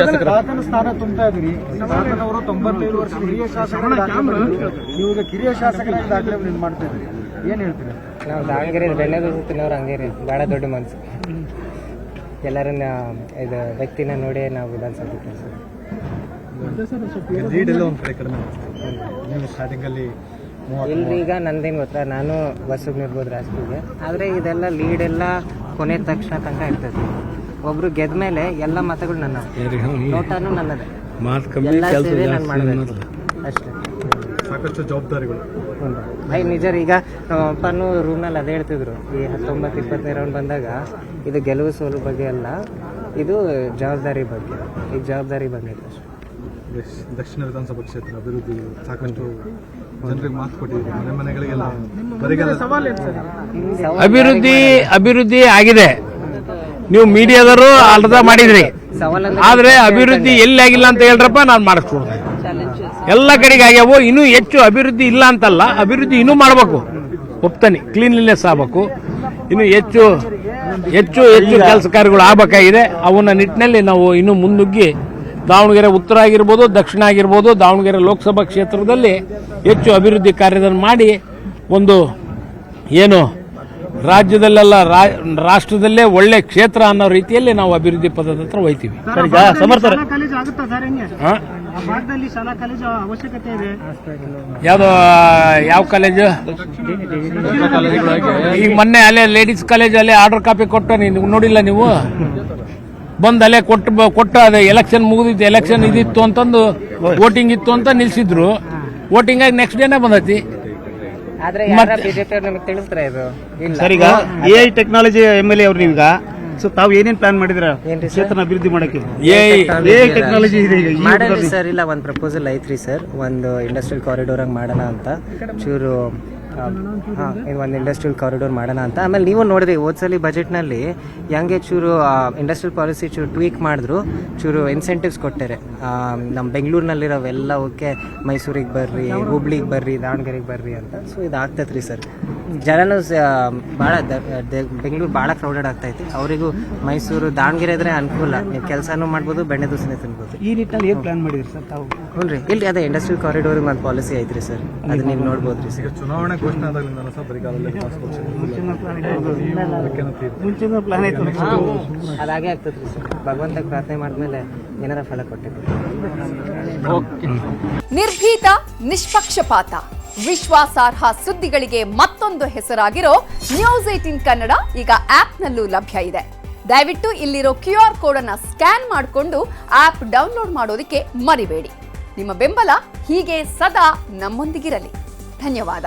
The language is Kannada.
ಆತನ ಸ್ಥಾನ ತುಂಬ್ತಾ ಇದ್ರಿ. ಆತನವರು 95 ವರ್ಷ ಹಿರಿಯ ಶಾಸಕರಾಗಿ ನೀವು ಈಗ ಕಿರಿಯ ಶಾಸಕರಾಗಿ ದಾಖಲೆ ಮಾಡ್ತಾ ಇದ್ರಿ, ಏನ್ ಹೇಳ್ತೀರಿ? ನಾವು ದಾವಣಗೆರೆ ಬೆಣ್ಣೆ ದೋಸೆ ತಿನ್ನೋರು ಹಂಗೆ ರೀ, ಭಾಳ ದೊಡ್ಡ ಮನಸ್ಸು. ಎಲ್ಲರನ್ನ ಇದು ವ್ಯಕ್ತಿನ ನೋಡಿ ನಾವು ವಿಧಾನಸಭೆ ಕೆಲಸ ಇಲ್ರಿ. ಈಗ ನಂದೇನು ಗೊತ್ತಾ, ನಾನು ಬಸ್ಸಿಗೆ ನಿರ್ಬೋದು ರಾಷ್ಟ್ರೀಯ, ಆದರೆ ಇದೆಲ್ಲ ಲೀಡ್ ಎಲ್ಲ ಕೊನೆ ತನಕ ಇರ್ತದೆ. ಒಬ್ರು ಗೆದ್ದ ಮೇಲೆ ಎಲ್ಲ ಮತಗಳು ನನ್ನ, ನೋಟಾನು ನನ್ನದೇ, ಎಲ್ಲ ಸೇರಿ ನಾನು ಮಾಡಬೇಕು ಅಷ್ಟೇ. ಸಾಕಷ್ಟು ಜವಾಬ್ದಾರಿಗಳು ಭೈ ನಿಜ. ಈಗ ನಮ್ಮ ಅಪ್ಪನೂ ರೂಮ್ನಲ್ಲಿ ಅದೇ ಹೇಳ್ತಿದ್ರು, ಈ 19-20 ರೌಂಡ್ ಬಂದಾಗ ಇದು ಗೆಲುವು ಸೋಲು ಬಗ್ಗೆ ಅಲ್ಲ, ಇದು ಜವಾಬ್ದಾರಿ ಬಗ್ಗೆ. ಈ ಜವಾಬ್ದಾರಿ ಬಂದಿದೆ ಅಷ್ಟೇ. ದಕ್ಷಿಣ ವಿಧಾನಸಭಾ ಕ್ಷೇತ್ರ ಅಭಿವೃದ್ಧಿ ಸಾಕಷ್ಟು ಜನರಿಗೆ ಮಾತು ಕೊಟ್ಟಿದ್ದೀರಿ, ಮನೆ ಮನೆಗಳಿಗೆಲ್ಲ ಅಭಿವೃದ್ಧಿ ಆಗಿದೆ. ನೀವು ಮೀಡಿಯಾದವರು ಅರ್ಧ ಮಾಡಿದ್ರಿ, ಆದ್ರೆ ಅಭಿವೃದ್ಧಿ ಎಲ್ಲಿ ಆಗಿಲ್ಲ ಅಂತ ಹೇಳ್ರಪ್ಪ, ನಾನು ಮಾಡಿಸ್ಕೊಡ್ತೇನೆ. ಎಲ್ಲ ಕಡೆಗೆ ಆಗ್ಯಾವು. ಇನ್ನೂ ಹೆಚ್ಚು ಅಭಿವೃದ್ಧಿ ಇಲ್ಲ ಅಂತಲ್ಲ, ಅಭಿವೃದ್ಧಿ ಇನ್ನೂ ಮಾಡಬೇಕು. ಒಪ್ತಾನೆ, ಕ್ಲೀನ್ಲಿನೆಸ್ ಆಗಬೇಕು. ಇನ್ನು ಹೆಚ್ಚು ಕೆಲಸ ಕಾರ್ಯಗಳು ಆಗಬೇಕಾಗಿದೆ. ಅವನ್ನ ನಿಟ್ಟಿನಲ್ಲಿ ನಾವು ಇನ್ನು ಮುನ್ನುಗ್ಗಿ ದಾವಣಗೆರೆ ಉತ್ತರ ಆಗಿರ್ಬೋದು, ದಕ್ಷಿಣ ಆಗಿರ್ಬೋದು, ದಾವಣಗೆರೆ ಲೋಕಸಭಾ ಕ್ಷೇತ್ರದಲ್ಲಿ ಹೆಚ್ಚು ಅಭಿವೃದ್ಧಿ ಕಾರ್ಯವನ್ನು ಮಾಡಿ ಒಂದು ಏನು ರಾಜ್ಯದಲ್ಲೆಲ್ಲ ರಾಷ್ಟ್ರದಲ್ಲೇ ಒಳ್ಳೆ ಕ್ಷೇತ್ರ ಅನ್ನೋ ರೀತಿಯಲ್ಲಿ ನಾವು ಅಭಿವೃದ್ಧಿ ಪದದ ಹತ್ರ ಹೋಯ್ತೀವಿ. ಯಾವ್ದು ಯಾವ ಕಾಲೇಜು? ಈಗ ಮೊನ್ನೆ ಅಲ್ಲೇ ಲೇಡೀಸ್ ಕಾಲೇಜ್ ಅಲ್ಲೇ ಆರ್ಡರ್ ಕಾಪಿ ಕೊಟ್ಟು ನೀವು ನೋಡಿಲ್ಲ, ನೀವು ಬಂದು ಅಲ್ಲೇ ಕೊಟ್ಟು ಅದೇ ಎಲೆಕ್ಷನ್ ಮುಗಿದಿತ್ತು, ಎಲೆಕ್ಷನ್ ಇದಿತ್ತು ಅಂತಂದು ವೋಟಿಂಗ್ ಇತ್ತು ಅಂತ ನಿಲ್ಸಿದ್ರು. ವೋಟಿಂಗ್ ಆಗಿ ನೆಕ್ಸ್ಟ್ ಡೇನೇ ಬಂದೈತಿ. ಸರ್, ಈಗ AI ಟೆಕ್ನಾಲಜಿ MLA ಅವ್ರು ನೀವೀಗ, ಸೊ ತಾವು ಏನೇನ್ ಪ್ಲಾನ್ ಮಾಡಿದ್ರ ಕ್ಷೇತ್ರ ಅಭಿವೃದ್ಧಿ ಮಾಡಕ್ಕೆ? AI ಟೆಕ್ನಾಲಜಿ ಇದೆ ಸರ್. ಇಲ್ಲ, ಒಂದು ಪ್ರಪೋಸಲ್ ಐತ್ರಿ ಸರ್, ಒಂದು ಇಂಡಸ್ಟ್ರಿಯಲ್ ಕಾರಿಡೋರ್ ಹಂಗೆ ಮಾಡೋಣ ಅಂತ ಚೂರು. ಒಂದು ಇಂಡಸ್ಟ್ರಿಯಲ್ ಕಾರಿಡೋರ್ ಮಾಡೋಣ ಅಂತ. ಆಮೇಲೆ ನೀವು ನೋಡಿದ್ರಿ ಹೋದ್ಸಲಿ ಬಜೆಟ್ನಲ್ಲಿ ಹೆಂಗೆ ಚೂರು ಇಂಡಸ್ಟ್ರಿಯಲ್ ಪಾಲಿಸಿ ಚೂರು ಟ್ವೀಕ್ ಮಾಡಿದ್ರು, ಚೂರು ಇನ್ಸೆಂಟಿವ್ಸ್ ಕೊಟ್ಟಾರೆ. ನಮ್ಮ ಬೆಂಗಳೂರಿನಲ್ಲಿರೋವೆಲ್ಲ ಓಕೆ, ಮೈಸೂರಿಗೆ ಬರ್ರಿ, ಹುಬ್ಳಿಗೆ ಬರ್ರಿ, ದಾವಣಗೆರೆಗೆ ಬರ್ರಿ ಅಂತ. ಸೊ ಇದು ಆಗ್ತೈತೆ ರೀ ಸರ್. ಜನನು ಭಾಳ ಬೆಂಗಳೂರು ಭಾಳ ಕ್ರೌಡೆಡ್ ಆಗ್ತೈತಿ. ಅವರಿಗೂ ಮೈಸೂರು ದಾವಣಗೆರೆ ಇದ್ರೆ ಅನುಕೂಲ, ನೀವು ಕೆಲಸನೂ ಮಾಡ್ಬೋದು, ಬೆಣ್ಣೆ ದೋಸೆನೇ ತಿನ್ಬೋದು. ಈ ನಿಟ್ಟಿನಲ್ಲಿ ಏನು ಪ್ಲಾನ್ ಮಾಡಿದ್ರಿ ಸರ್ ತಾವು? ಹ್ಞೂ ರೀ, ಇಲ್ಲಿ ಅದೇ ಇಂಡಸ್ಟ್ರಿಯಲ್ ಕಾರಿಡೋರ್ ಒಂದು ಪಾಲಿಸಿ ಐತ್ರಿ ಸರ್, ಅದು ನೀವು ನೋಡ್ಬೋದು ರೀ ಸರ್. ಚುನಾವಣೆ ಘೋಷಣೆ ಆದಾಗಲಿಂದ ಮುಂಚಿನ ಪ್ಲಾನ್ ಐತೆ, ಅದಾಗೆ ಆಗ್ತದೆ ರೀ ಸರ್. ಭಗವಂತ ಪ್ರಾರ್ಥನೆ ಮಾಡಿದ್ಮೇಲೆ ಏನಾರ ಫಲ ಕೊಟ್ಟಿದ್ದು. ನಿರ್ಭೀತ, ನಿಷ್ಪಕ್ಷಪಾತ, ವಿಶ್ವಾಸಾರ್ಹ ಸುದ್ದಿಗಳಿಗೆ ಮತ್ತೊಂದು ಹೆಸರಾಗಿರೋ News18 ಕನ್ನಡ ಈಗ ಆಪ್ನಲ್ಲೂ ಲಭ್ಯ ಇದೆ. ದಯವಿಟ್ಟು ಇಲ್ಲಿರೋ QR ಕೋಡ್ ಅನ್ನ ಸ್ಕ್ಯಾನ್ ಮಾಡಿಕೊಂಡು ಆಪ್ ಡೌನ್ಲೋಡ್ ಮಾಡೋದಕ್ಕೆ ಮರಿಬೇಡಿ. ನಿಮ್ಮ ಬೆಂಬಲ ಹೀಗೆ ಸದಾ ನಮ್ಮೊಂದಿಗಿರಲಿ. ಧನ್ಯವಾದ.